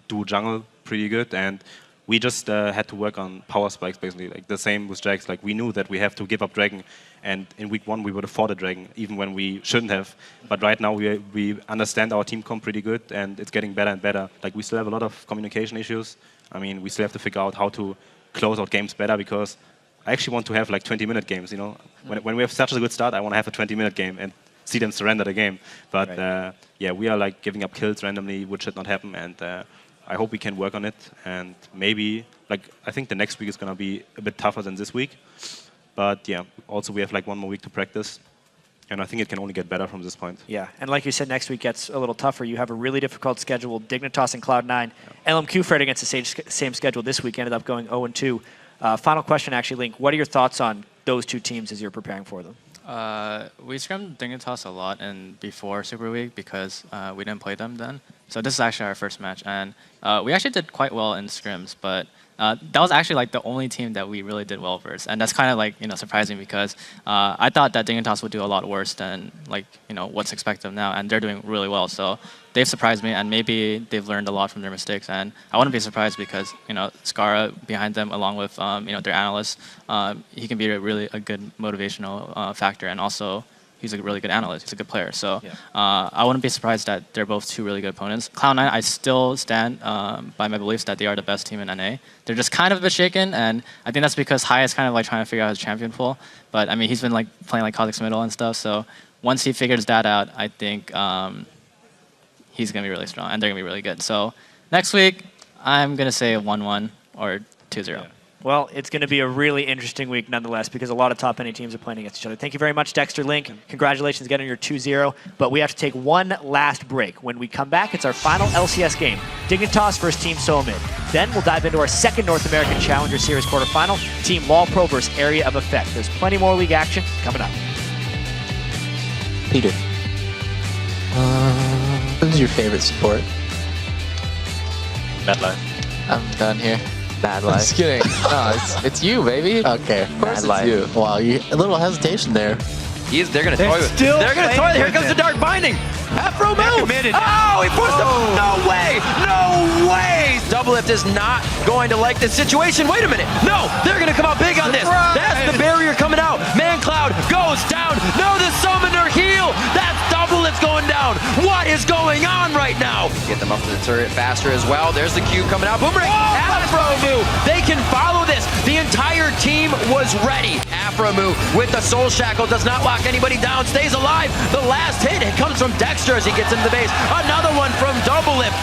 duo jungle pretty good. And we just had to work on power spikes basically. Like the same with Jax. Like, we knew that we have to give up Dragon, and in week 1 we would have fought a Dragon even when we shouldn't have. But right now we understand our team comp pretty good, and it's getting better and better. Like, we still have a lot of communication issues. I mean, we still have to figure out how to close out games better, because I actually want to have like 20-minute games. When we have such a good start, I want to have a 20-minute game and see them surrender the game. But yeah, we are like giving up kills randomly, which should not happen. And I hope we can work on it, and maybe, like, I think the next week is going to be a bit tougher than this week. But yeah, also we have like 1 more week to practice, and I think it can only get better from this point. Yeah, and like you said, next week gets a little tougher. You have a really difficult schedule. Dignitas and Cloud9. LMQ fared against the same schedule this week, ended up going 0-2. Final question, actually, Link. What are your thoughts on those 2 teams as you're preparing for them? We scrimmed Dignitas a lot before Super Week because we didn't play them then. So this is actually our first match, and we actually did quite well in scrims, but that was actually like the only team that we really did well versus, and that's kind of like surprising, because I thought that Dignitas would do a lot worse than like what's expected of now, and they're doing really well. So they've surprised me, and maybe they've learned a lot from their mistakes, and I wouldn't be surprised because Skara behind them, along with their analysts, he can be a good motivational factor, and also he's a really good analyst. He's a good player. So I wouldn't be surprised that they're both 2 really good opponents. Cloud9, I still stand by my beliefs that they are the best team in NA. They're just kind of a bit shaken, and I think that's because Hai is kind of like trying to figure out his champion pool. But I mean, he's been like playing like Kha'Zix middle and stuff. So once he figures that out, I think he's going to be really strong, and they're going to be really good. So next week, I'm going to say a 1-1 or 2-0. Yeah. Well, it's going to be a really interesting week nonetheless because a lot of top NA teams are playing against each other. Thank you very much, Dexter Link. Congratulations getting your 2-0. But we have to take one last break. When we come back, it's our final LCS game. Dignitas versus Team Soamid. Then we'll dive into our second North American Challenger Series quarterfinal, Team LOL Pro versus Area of Effect. There's plenty more league action coming up. Peter, who's your favorite support? Bad life. I'm done here. Bad I'm life. just kidding. No, it's you, baby. Okay, of course it's life. you. Wow, a little hesitation there. They're going to toy with still They're going to playing toy. Here with comes it. the dark binding. Afro move. committed. Oh, he pushed him. No way. No way. Doublelift is not going to like this situation. Wait a minute. No, they're going to come out big on this. That's the barrier coming out. Man Cloud goes down. No, the summoner heal. That's Doublelift going down. What is going on right now? Get them up to the turret faster as well. There's the cube coming out. Boomerang. Afro move. They can follow this. The entire team was ready. Afro move with the soul shackle does not lock anybody down. Stays alive. The last hit, it comes from Dexter as he gets into the base. Another one from Doublelift.